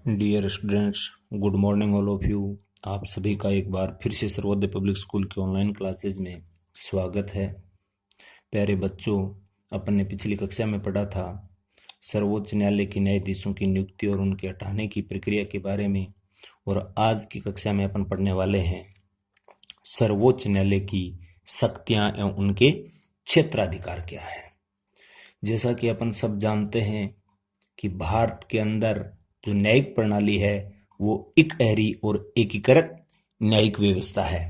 Dear students, good morning all of you. आप सभी का एक बार फिर से सर्वोदय पब्लिक स्कूल के ऑनलाइन क्लासेस में स्वागत है। प्यारे बच्चों, अपन ने पिछली कक्षा में पढ़ा था सर्वोच्च न्यायालय के न्यायाधीशों की नियुक्ति और उनके हटाने की प्रक्रिया के बारे में, और आज की कक्षा में अपन पढ़ने वाले हैं सर्वोच्च न्यायालय की शक्तियां एवं उनके क्षेत्राधिकार क्या है। जैसा कि अपन सब जानते हैं कि भारत के अंदर जो न्यायिक प्रणाली है वो इकहरी और एकीकृत न्यायिक व्यवस्था है।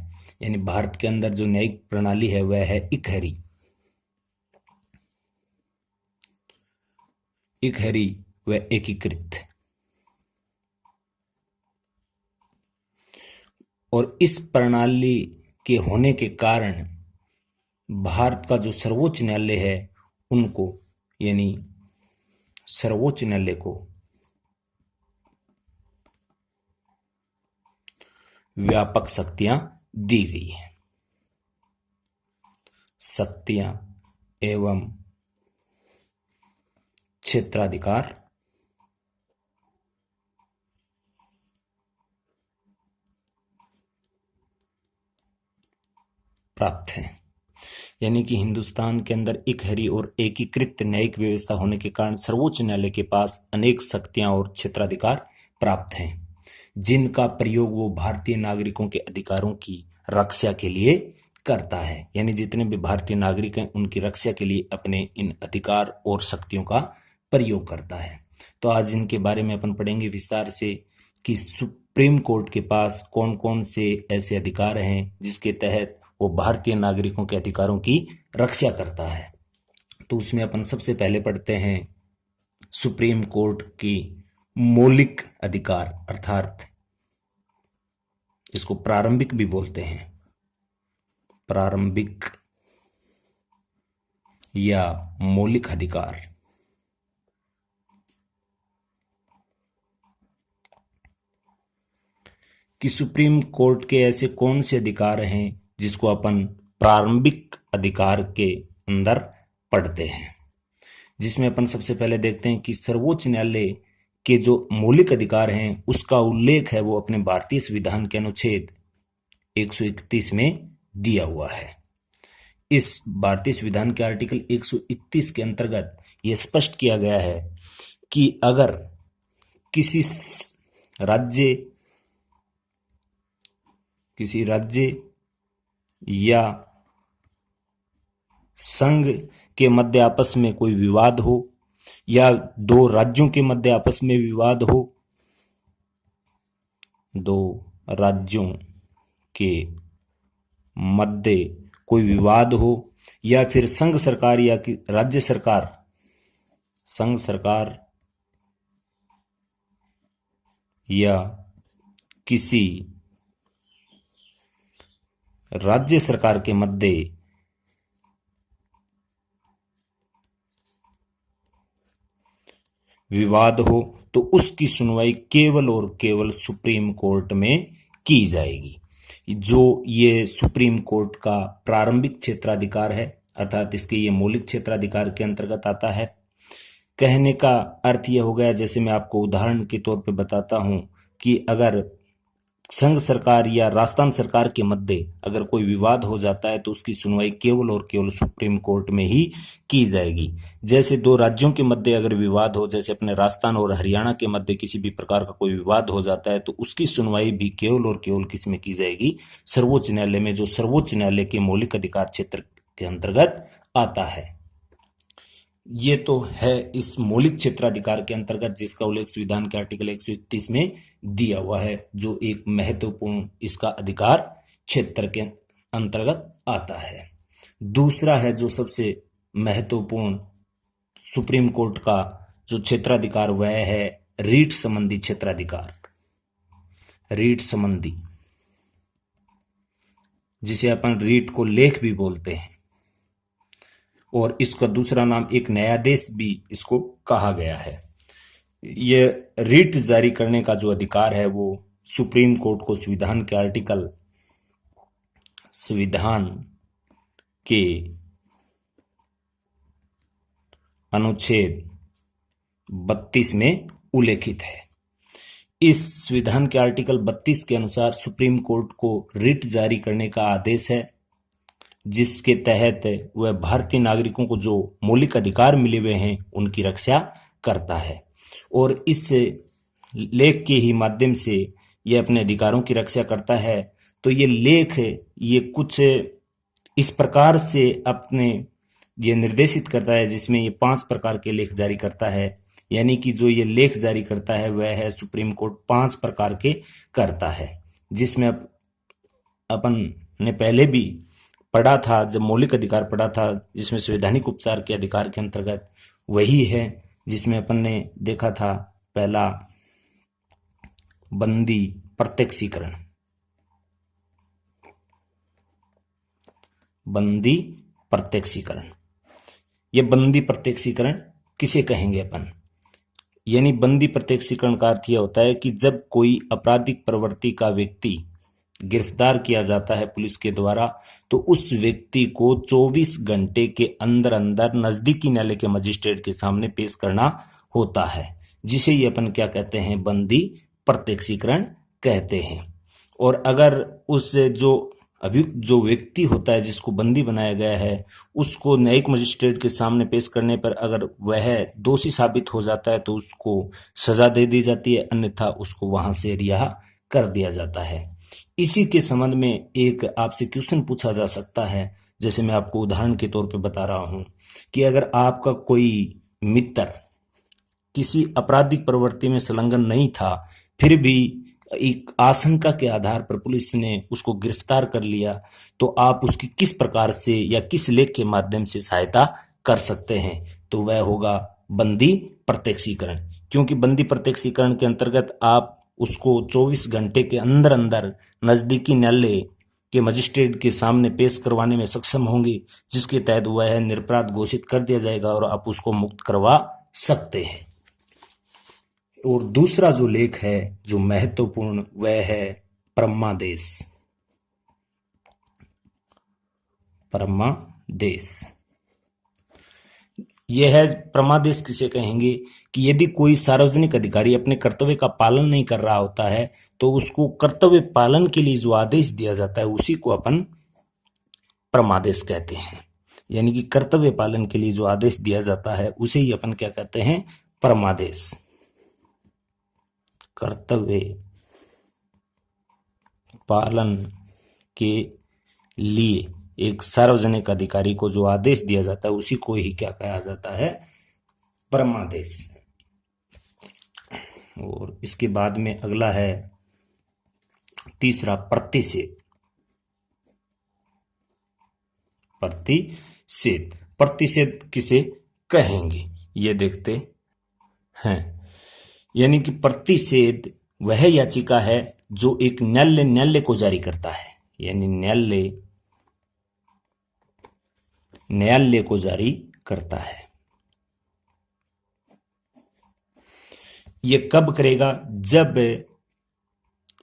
यानी भारत के अंदर जो न्यायिक प्रणाली है वह है इकहरी व एकीकृत। और इस प्रणाली के होने के कारण भारत का जो सर्वोच्च न्यायालय है उनको यानी सर्वोच्च न्यायालय को व्यापक शक्तियां दी गई हैं। शक्तियां एवं क्षेत्राधिकार प्राप्त हैं। यानी कि हिंदुस्तान के अंदर इकहरी और एकीकृत न्यायिक व्यवस्था होने के कारण सर्वोच्च न्यायालय के पास अनेक शक्तियां और क्षेत्राधिकार प्राप्त हैं, जिनका प्रयोग वो भारतीय नागरिकों के अधिकारों की रक्षा के लिए करता है। यानी जितने भी भारतीय नागरिक हैं उनकी रक्षा के लिए अपने इन अधिकार और शक्तियों का प्रयोग करता है। तो आज इनके बारे में अपन पढ़ेंगे विस्तार से कि सुप्रीम कोर्ट के पास कौन कौन से ऐसे अधिकार हैं जिसके तहत वो भारतीय नागरिकों के अधिकारों की रक्षा करता है। तो उसमें अपन सबसे पहले पढ़ते हैं सुप्रीम कोर्ट की मौलिक अधिकार, अर्थात इसको प्रारंभिक भी बोलते हैं, प्रारंभिक या मौलिक अधिकार। कि सुप्रीम कोर्ट के ऐसे कौन से अधिकार हैं जिसको अपन प्रारंभिक अधिकार के अंदर पढ़ते हैं, जिसमें अपन सबसे पहले देखते हैं कि सर्वोच्च न्यायालय के जो मौलिक अधिकार हैं उसका उल्लेख है वो अपने भारतीय संविधान के अनुच्छेद 131 में दिया हुआ है। इस भारतीय संविधान के आर्टिकल 131 के अंतर्गत यह स्पष्ट किया गया है कि अगर किसी राज्य या संघ के मध्य आपस में कोई विवाद हो या दो राज्यों के मध्य आपस में विवाद हो, दो राज्यों के मध्य कोई विवाद हो या फिर संघ सरकार या राज्य सरकार, संघ सरकार या किसी राज्य सरकार के मध्य विवाद हो तो उसकी सुनवाई केवल और केवल सुप्रीम कोर्ट में की जाएगी। जो ये सुप्रीम कोर्ट का प्रारंभिक क्षेत्राधिकार है, अर्थात इसके ये मौलिक क्षेत्राधिकार के अंतर्गत आता है। कहने का अर्थ यह हो गया, जैसे मैं आपको उदाहरण के तौर पे बताता हूं कि अगर संघ सरकार या राजस्थान सरकार के मध्य अगर कोई विवाद हो जाता है तो उसकी सुनवाई केवल और केवल सुप्रीम कोर्ट में ही की जाएगी। जैसे दो राज्यों के मध्य अगर विवाद हो, जैसे अपने राजस्थान और हरियाणा के मध्य किसी भी प्रकार का कोई विवाद हो जाता है तो उसकी सुनवाई भी केवल और केवल किस में की जाएगी? सर्वोच्च न्यायालय में, जो सर्वोच्च न्यायालय के मौलिक अधिकार क्षेत्र के अंतर्गत आता है। ये तो है इस मौलिक क्षेत्राधिकार के अंतर्गत जिसका उल्लेख संविधान के आर्टिकल 131 में दिया हुआ है, जो एक महत्वपूर्ण इसका अधिकार क्षेत्र के अंतर्गत आता है। दूसरा है जो सबसे महत्वपूर्ण सुप्रीम कोर्ट का जो क्षेत्राधिकार वह है रीट संबंधी क्षेत्राधिकार। रीट संबंधी, जिसे अपन रीट को लेख भी बोलते हैं, और इसका दूसरा नाम एक न्यायादेश भी इसको कहा गया है। यह रीट जारी करने का जो अधिकार है वो सुप्रीम कोर्ट को संविधान के अनुच्छेद 32 में उल्लेखित है। इस विधान के आर्टिकल 32 के अनुसार सुप्रीम कोर्ट को रिट जारी करने का आदेश है, जिसके तहत वह भारतीय नागरिकों को जो मौलिक अधिकार मिले हुए हैं उनकी रक्षा करता है। और इस लेख के ही माध्यम से यह अपने अधिकारों की रक्षा करता है। तो ये लेख ये कुछ इस प्रकार से अपने ये निर्देशित करता है, जिसमें ये 5 प्रकार के लेख जारी करता है। यानी कि जो ये लेख जारी करता है वह है सुप्रीम कोर्ट 5 प्रकार के करता है, जिसमें अपन ने पहले भी पढ़ा था, जब मौलिक अधिकार पढ़ा था, जिसमें संवैधानिक उपचार के अधिकार के अंतर्गत वही है, जिसमें अपन ने देखा था पहला बंदी प्रत्यक्षीकरण। बंदी प्रत्यक्षीकरण, यह बंदी प्रत्यक्षीकरण किसे कहेंगे अपन? यानी बंदी प्रत्यक्षीकरण का अर्थ यह होता है कि जब कोई आपराधिक प्रवृत्ति का व्यक्ति गिरफ्तार किया जाता है पुलिस के द्वारा, तो उस व्यक्ति को 24 घंटे के अंदर अंदर नजदीकी न्यायालय के मजिस्ट्रेट के सामने पेश करना होता है, जिसे ये अपन क्या कहते हैं? बंदी प्रत्यक्षीकरण कहते हैं। और अगर उस जो व्यक्ति होता है जिसको बंदी बनाया गया है, उसको न्यायिक मजिस्ट्रेट के सामने पेश करने पर अगर वह दोषी साबित हो जाता है तो उसको सजा दे दी जाती है, अन्यथा उसको वहां से रिहा कर दिया जाता है। इसी के संबंध में एक आपसे क्वेश्चन पूछा जा सकता है, जैसे मैं आपको उदाहरण के तौर पे बता रहा हूं कि अगर आपका कोई मित्र किसी आपराधिक प्रवृत्ति में संलग्न नहीं था, फिर भी एक आशंका के आधार पर पुलिस ने उसको गिरफ्तार कर लिया, तो आप उसकी किस प्रकार से या किस लेख के माध्यम से सहायता कर सकते हैं? तो वह होगा बंदी प्रत्यक्षीकरण। क्योंकि बंदी प्रत्यक्षीकरण के अंतर्गत आप उसको 24 घंटे के अंदर अंदर नजदीकी न्यायालय के मजिस्ट्रेट के सामने पेश करवाने में सक्षम होंगे, जिसके तहत वह निरपराध घोषित कर दिया जाएगा और आप उसको मुक्त करवा सकते हैं। और दूसरा जो लेख है जो महत्वपूर्ण, वह है परमादेश। परमादेश यह है, परमादेश किसे कहेंगे कि यदि कोई सार्वजनिक अधिकारी अपने कर्तव्य का पालन नहीं कर रहा होता है, तो उसको कर्तव्य पालन के लिए जो आदेश दिया जाता है उसी को अपन परमादेश कहते हैं। यानी कि कर्तव्य पालन के लिए जो आदेश दिया जाता है उसे ही अपन क्या कहते हैं? परमादेश। कर्तव्य पालन के लिए एक सार्वजनिक अधिकारी को जो आदेश दिया जाता है उसी को ही क्या कहा जाता है? परमादेश। और इसके बाद में अगला है तीसरा प्रतिषेध। प्रतिषेध, प्रतिषेध किसे कहेंगे ये देखते हैं। यानी कि प्रतिषेध वह याचिका है जो एक न्यायालय को जारी करता है, यानी न्यायालय को जारी करता है। यह कब करेगा? जब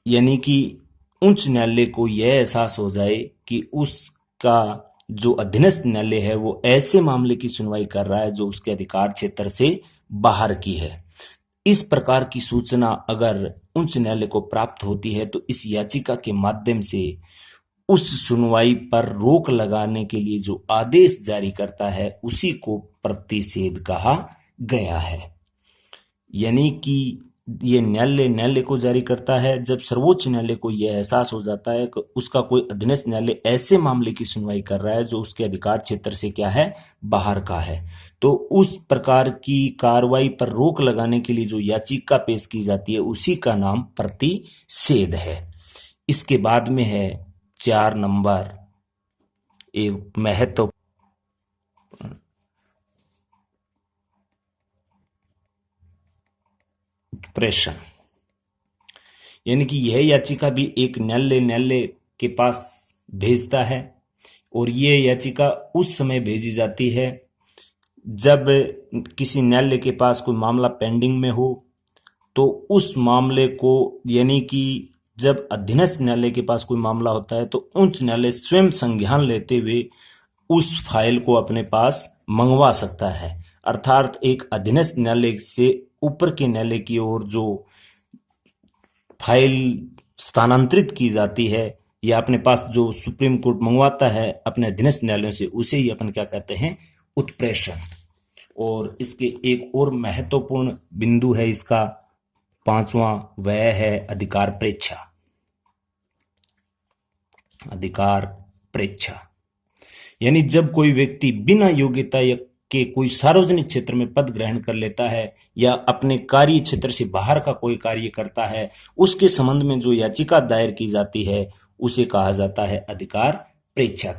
यानी कि उच्च न्यायालय को यह एहसास हो जाए कि उसका जो अधीनस्थ न्यायालय है वो ऐसे मामले की सुनवाई कर रहा है जो उसके अधिकार क्षेत्र से बाहर की है। इस प्रकार की सूचना अगर उच्च न्यायालय को प्राप्त होती है तो इस याचिका के माध्यम से उस सुनवाई पर रोक लगाने के लिए जो आदेश जारी करता है उसी को प्रतिषेध कहा गया है। यानी कि ये न्यायालय को जारी करता है जब सर्वोच्च न्यायालय को यह एहसास हो जाता है कि उसका कोई अधीनस्थ न्यायालय ऐसे मामले की सुनवाई कर रहा है जो उसके अधिकार क्षेत्र से क्या है? बाहर का है। तो उस प्रकार की कार्रवाई पर रोक लगाने के लिए जो याचिका पेश की जाती है उसी का नाम प्रतिषेध है। इसके बाद में है 4 नंबर, एक महत्व प्रेषण। यानी कि यह याचिका भी एक न्यायालय के पास भेजता है और यह याचिका उस समय भेजी जाती है जब किसी न्यायालय के पास कोई मामला पेंडिंग में हो। तो उस मामले को, यानी कि जब अधीनस्थ न्यायालय के पास कोई मामला होता है तो उच्च न्यायालय स्वयं संज्ञान लेते हुए उस फाइल को अपने पास मंगवा सकता है। अर्थात एक अधीनस्थ न्यायालय से ऊपर के न्यायालय की ओर जो फाइल स्थानांतरित की जाती है या अपने पास जो सुप्रीम कोर्ट मंगवाता है अपने अधीनस्थ न्यायालयों से, उसे ही अपन क्या कहते हैं, उत्प्रेषण। और इसके एक और महत्वपूर्ण बिंदु है इसका पांचवा, वह है अधिकार प्रेक्षा। अधिकार प्रेक्षा यानी जब कोई व्यक्ति बिना योग्यता के कोई सार्वजनिक क्षेत्र में पद ग्रहण कर लेता है या अपने कार्य क्षेत्र से बाहर का कोई कार्य करता है, उसके संबंध में जो याचिका दायर की जाती है उसे कहा जाता है अधिकार प्रेक्षा।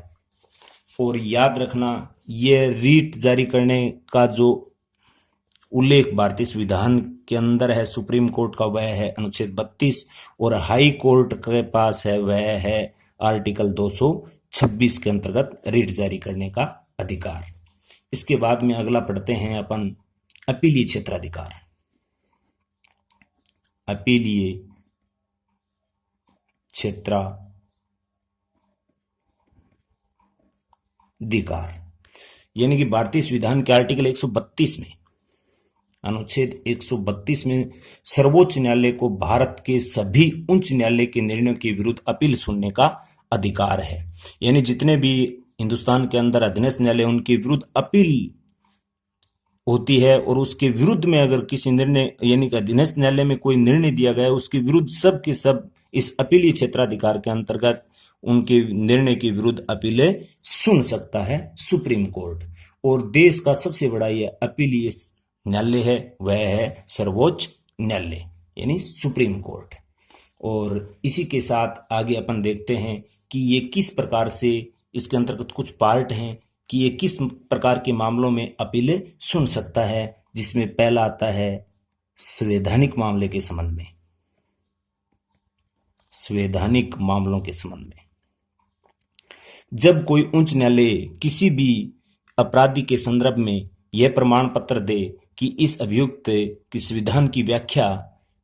और याद रखना, यह रीट जारी करने का जो उल्लेख भारतीय संविधान के अंदर है सुप्रीम कोर्ट का, वह है अनुच्छेद 32 और हाई कोर्ट के पास है वह है आर्टिकल 226 के अंतर्गत रीट जारी करने का अधिकार। इसके बाद में अगला पढ़ते हैं अपन अपीलीय क्षेत्राधिकार। अपीलीय क्षेत्राधिकार यानी कि भारतीय संविधान के आर्टिकल 132 में, अनुच्छेद 132 में सर्वोच्च न्यायालय को भारत के सभी उच्च न्यायालय के निर्णयों के विरुद्ध अपील सुनने का अधिकार है। यानी जितने भी हिंदुस्तान के अंदर अधीनस्थ न्यायालय, उनके विरुद्ध अपील होती है और उसके विरुद्ध में अगर किसी निर्णय यानी कि अधीनस्थ न्यायालय में कोई निर्णय दिया गया है, उसके विरुद्ध सब के सब इस अपीलीय क्षेत्राधिकार के अंतर्गत उनके निर्णय के विरुद्ध अपीलें सुन सकता है सुप्रीम कोर्ट। और देश का सबसे बड़ा यह अपीलीय न्यायालय है वह है सर्वोच्च न्यायालय यानी सुप्रीम कोर्ट। और इसी के साथ आगे अपन देखते हैं कि ये किस प्रकार से, इसके अंतर्गत कुछ पार्ट हैं कि ये किस प्रकार के मामलों में अपीलें सुन सकता है, जिसमें पहला आता है संवैधानिक मामले के संबंध में। संवैधानिक मामलों के संबंध में जब कोई उच्च न्यायालय किसी भी अपराधी के संदर्भ में यह प्रमाण पत्र दे कि इस अभियुक्त की संविधान की व्याख्या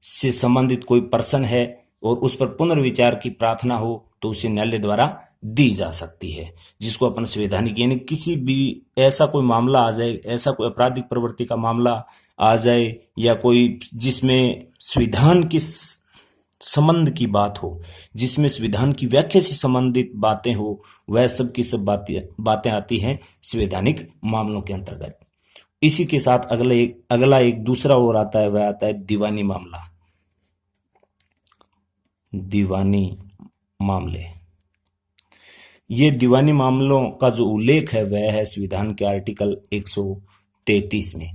से संबंधित कोई प्रश्न है और उस पर पुनर्विचार की प्रार्थना हो, तो उसे न्यायालय द्वारा दी जा सकती है, जिसको अपन संवैधानिक, यानी किसी भी ऐसा कोई मामला आ जाए, ऐसा कोई आपराधिक प्रवृत्ति का मामला आ जाए या कोई जिसमें संविधान के संबंध की बात हो, जिसमें संविधान की व्याख्या से संबंधित बातें हो, वह सब की सब बातें आती हैं संवैधानिक मामलों के अंतर्गत। इसी के साथ अगला एक दूसरा और आता है, वह आता है दीवानी मामला। दीवानी मामले, ये दीवानी मामलों का जो उल्लेख है वह है संविधान के आर्टिकल 133 में।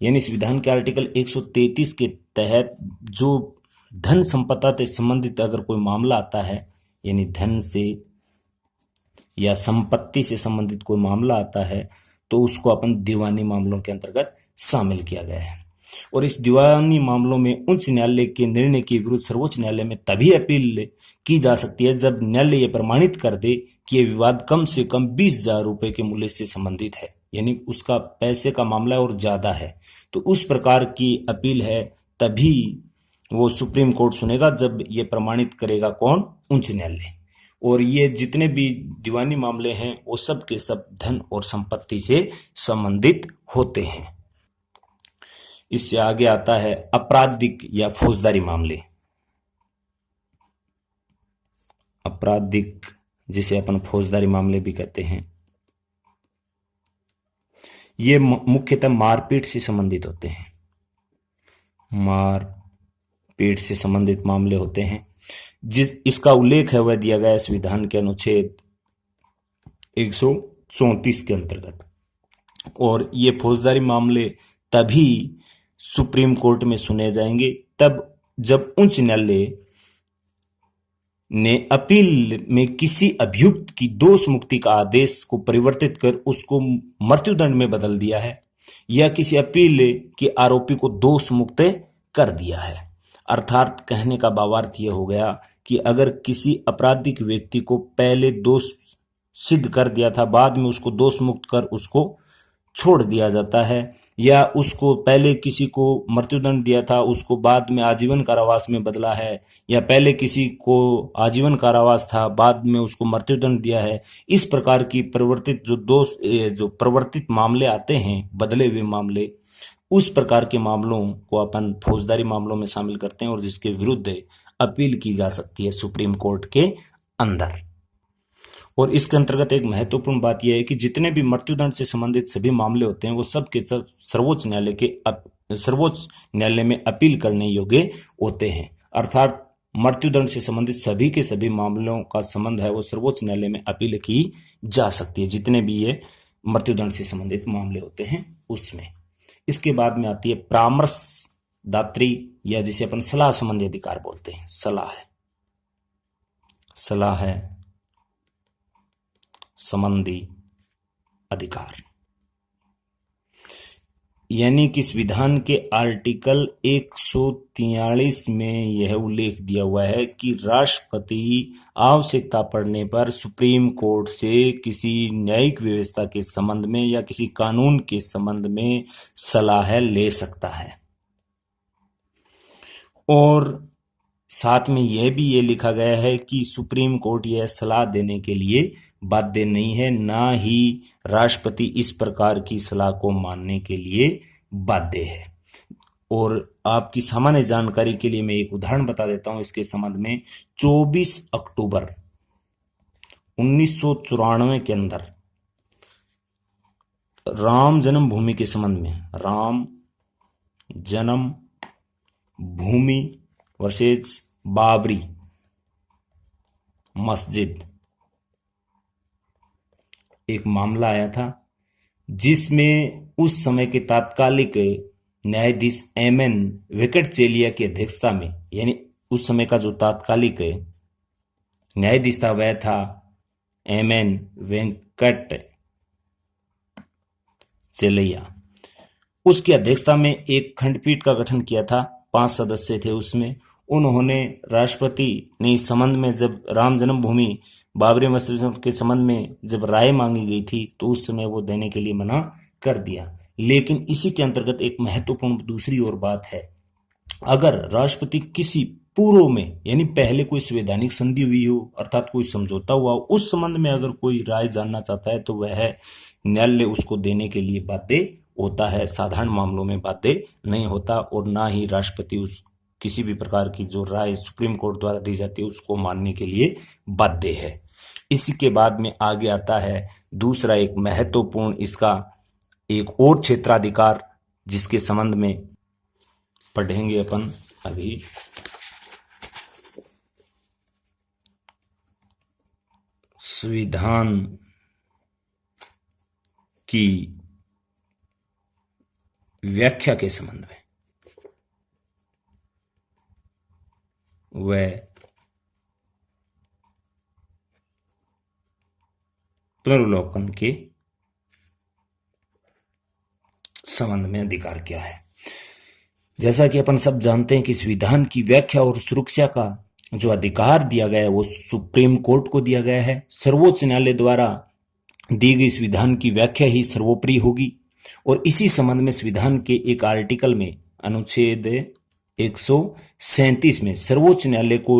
यानी संविधान के आर्टिकल 133 के तहत जो धन संपदा से संबंधित अगर कोई मामला आता है, यानी धन से या संपत्ति से संबंधित कोई मामला आता है, तो उसको अपन दीवानी मामलों के अंतर्गत शामिल किया गया है। और इस दीवानी मामलों में उच्च न्यायालय के निर्णय के विरुद्ध सर्वोच्च न्यायालय में तभी अपील की जा सकती है जब न्यायालय यह प्रमाणित कर दे कि यह विवाद कम से कम 20,000 रुपए के मूल्य से संबंधित है, यानी उसका पैसे का मामला और ज्यादा है, तो उस प्रकार की अपील है तभी वो सुप्रीम कोर्ट सुनेगा जब ये प्रमाणित करेगा कौन, उच्च न्यायालय। और ये जितने भी दीवानी मामले हैं वो सब के सब धन और संपत्ति से संबंधित होते हैं। इससे आगे आता है आपराधिक या फौजदारी मामले। आपराधिक, जिसे अपन फौजदारी मामले भी कहते हैं, ये मुख्यतः मारपीट से संबंधित होते हैं। मारपीट से संबंधित मामले होते हैं। इसका उल्लेख है वह दिया गया है संविधान के अनुच्छेद 134 के अंतर्गत। और ये फौजदारी मामले तभी सुप्रीम कोर्ट में सुने जाएंगे तब जब उच्च न्यायालय ने अपील में किसी अभियुक्त की दोष मुक्ति का आदेश को परिवर्तित कर उसको मृत्युदंड में बदल दिया है, या किसी अपील के आरोपी को दोष मुक्त कर दिया है। अर्थात कहने का भावार्थ यह हो गया कि अगर किसी आपराधिक व्यक्ति को पहले दोष सिद्ध कर दिया था, बाद में उसको दोष मुक्त कर उसको छोड़ दिया जाता है, या उसको पहले किसी को मृत्युदंड दिया था उसको बाद में आजीवन कारावास में बदला है, या पहले किसी को आजीवन कारावास था बाद में उसको मृत्युदंड दिया है, इस प्रकार की परिवर्तित जो प्रवर्तित मामले आते हैं, बदले हुए मामले, उस प्रकार के मामलों को अपन फौजदारी मामलों में शामिल करते हैं और जिसके विरुद्ध अपील की जा सकती है सुप्रीम कोर्ट के अंदर। और इसके अंतर्गत एक महत्वपूर्ण बात यह है कि जितने भी मृत्युदंड से संबंधित सभी मामले होते हैं वो सब के सब सर्वोच्च न्यायालय में अपील करने योग्य होते हैं। अर्थात मृत्युदंड से संबंधित सभी के सभी मामलों का संबंध है वो सर्वोच्च न्यायालय में अपील की जा सकती है, जितने भी ये मृत्युदंड से संबंधित मामले होते हैं उसमें। इसके बाद में आती है परामर्शदात्री या जिसे अपन सलाह संबंधी अधिकार बोलते हैं। सलाह संबंधी अधिकार, यानी कि संविधान के आर्टिकल 143 में यह उल्लेख दिया हुआ है कि राष्ट्रपति आवश्यकता पड़ने पर सुप्रीम कोर्ट से किसी न्यायिक व्यवस्था के संबंध में या किसी कानून के संबंध में सलाह ले सकता है। और साथ में यह भी ये लिखा गया है कि सुप्रीम कोर्ट यह सलाह देने के लिए बाध्य नहीं है, ना ही राष्ट्रपति इस प्रकार की सलाह को मानने के लिए बाध्य है। और आपकी सामान्य जानकारी के लिए मैं एक उदाहरण बता देता हूं इसके संबंध में। 24 अक्टूबर 1994 के अंदर राम जन्मभूमि के संबंध में, राम जन्मभूमि वर्सेस बाबरी मस्जिद एक मामला आया था, जिसमें उस समय के तात्कालिक न्यायाधीश एमएन वेंकटचेलिया की अध्यक्षता में, यानी उस समय का जो तात्कालिक न्यायाधीश था वह था एमएन वेंकटचेलिया, उसकी अध्यक्षता में एक खंडपीठ का गठन किया था। 5 सदस्य थे उसमें। उन्होंने राष्ट्रपति ने इस संबंध में जब राम जन्मभूमि बाबरी मस्जिद के संबंध में जब राय मांगी गई थी तो उस समय वो देने के लिए मना कर दिया। लेकिन इसी के अंतर्गत एक महत्वपूर्ण दूसरी और बात है, अगर राष्ट्रपति किसी पूर्व में यानी पहले कोई संवैधानिक संधि हुई हो अर्थात कोई समझौता हुआ हो, उस संबंध में अगर कोई राय जानना चाहता है तो वह न्यायालय उसको देने के लिए बाध्य होता है, साधारण मामलों में बाध्य नहीं होता। और ना ही राष्ट्रपति उस किसी भी प्रकार की जो राय सुप्रीम कोर्ट द्वारा दी जाती है उसको मानने के लिए बाध्य है। इसी के बाद में आगे आता है दूसरा एक महत्वपूर्ण इसका एक और क्षेत्राधिकार, जिसके संबंध में पढ़ेंगे अपन अभी। संविधान की व्याख्या के संबंध में वह पुनर्विलोकन के संबंध में अधिकार क्या है। जैसा कि अपन सब जानते हैं कि संविधान की व्याख्या और सुरक्षा का जो अधिकार दिया गया है वो सुप्रीम कोर्ट को दिया गया है। सर्वोच्च न्यायालय द्वारा दी गई संविधान की व्याख्या ही सर्वोपरि होगी। और इसी संबंध में संविधान के एक आर्टिकल में अनुच्छेद 137 में सर्वोच्च न्यायालय को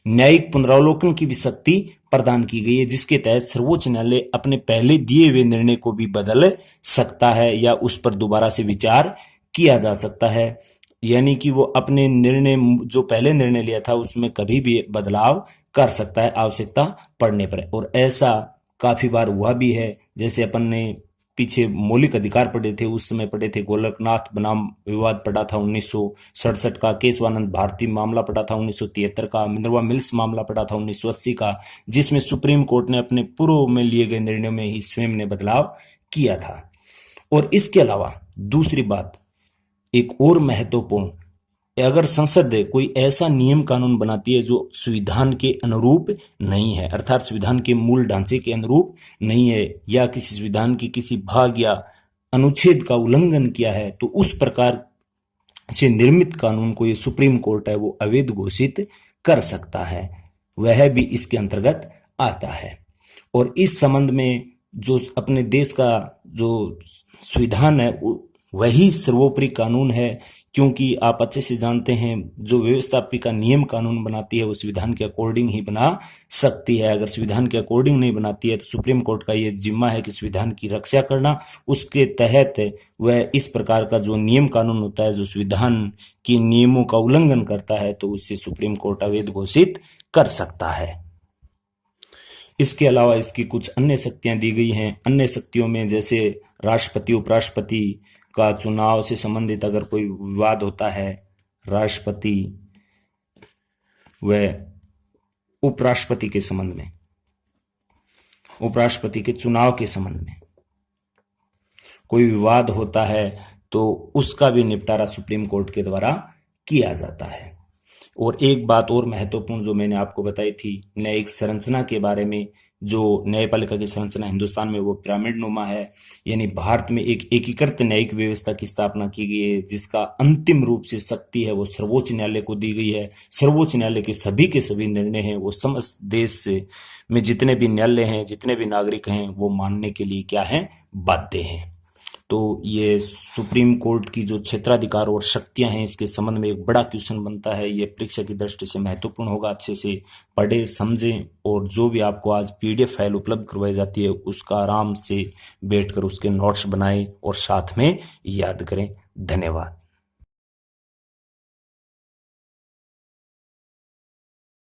न्यायिक पुनरावलोकन की भी शक्ति प्रदान की गई है, जिसके तहत सर्वोच्च न्यायालय अपने पहले दिए हुए निर्णय को भी बदल सकता है या उस पर दोबारा से विचार किया जा सकता है। यानी कि वो अपने निर्णय जो पहले निर्णय लिया था उसमें कभी भी बदलाव कर सकता है आवश्यकता पड़ने पर। और ऐसा काफी बार हुआ भी है। जैसे अपन ने पीछे मौलिक अधिकार पढ़े थे, उस समय पढ़े थे गोलकनाथ बनाम विवाद पढ़ा था 1967 का, केशवानंद भारती मामला पढ़ा था 1973 का, मिनर्वा मिल्स मामला पढ़ा था 1980 का, जिसमें सुप्रीम कोर्ट ने अपने पूर्व में लिए गए निर्णयों में ही स्वयं ने बदलाव किया था। और इसके अलावा दूसरी बात एक और महत्वपूर्ण, अगर संसद कोई ऐसा नियम कानून बनाती है जो संविधान के अनुरूप नहीं है अर्थात संविधान के मूल ढांचे के अनुरूप नहीं है या किसी संविधान की किसी भाग या अनुच्छेद का उल्लंघन किया है, तो उस प्रकार से निर्मित कानून को ये सुप्रीम कोर्ट है वो अवैध घोषित कर सकता है, वह भी इसके अंतर्गत आता है। और इस संबंध में जो अपने देश का जो संविधान है वही सर्वोपरि कानून है, क्योंकि आप अच्छे से जानते हैं जो व्यवस्थापिका नियम कानून बनाती है वो संविधान के अकॉर्डिंग ही बना सकती है। अगर संविधान के अकॉर्डिंग नहीं बनाती है तो सुप्रीम कोर्ट का ये जिम्मा है कि संविधान की रक्षा करना। उसके तहत वह इस प्रकार का जो नियम कानून होता है जो संविधान के नियमों का उल्लंघन करता है तो उससे सुप्रीम कोर्ट अवैध घोषित कर सकता है। इसके अलावा इसकी कुछ अन्य शक्तियां दी गई हैं। अन्य शक्तियों में जैसे राष्ट्रपति उपराष्ट्रपति का चुनाव से संबंधित अगर कोई विवाद होता है, राष्ट्रपति व उपराष्ट्रपति के संबंध में, उपराष्ट्रपति के चुनाव के संबंध में कोई विवाद होता है तो उसका भी निपटारा सुप्रीम कोर्ट के द्वारा किया जाता है। और एक बात और महत्वपूर्ण जो मैंने आपको बताई थी न्यायिक संरचना के बारे में, जो न्यायपालिका की संरचना हिंदुस्तान में वो पिरामिड नुमा है, यानी भारत में एक एकीकृत न्यायिक व्यवस्था की स्थापना की गई है जिसका अंतिम रूप से शक्ति है वो सर्वोच्च न्यायालय को दी गई है। सर्वोच्च न्यायालय के सभी निर्णय हैं वो समस्त देश से में जितने भी न्यायालय हैं, जितने भी नागरिक हैं वो मानने के लिए क्या है, बाध्य हैं। तो ये सुप्रीम कोर्ट की जो क्षेत्राधिकार और शक्तियां हैं इसके संबंध में एक बड़ा क्वेश्चन बनता है। ये परीक्षा की दृष्टि से महत्वपूर्ण होगा। अच्छे से पढ़े समझें और जो भी आपको आज PDF फाइल उपलब्ध करवाई जाती है उसका आराम से बैठकर उसके नोट्स बनाएं और साथ में याद करें। धन्यवाद।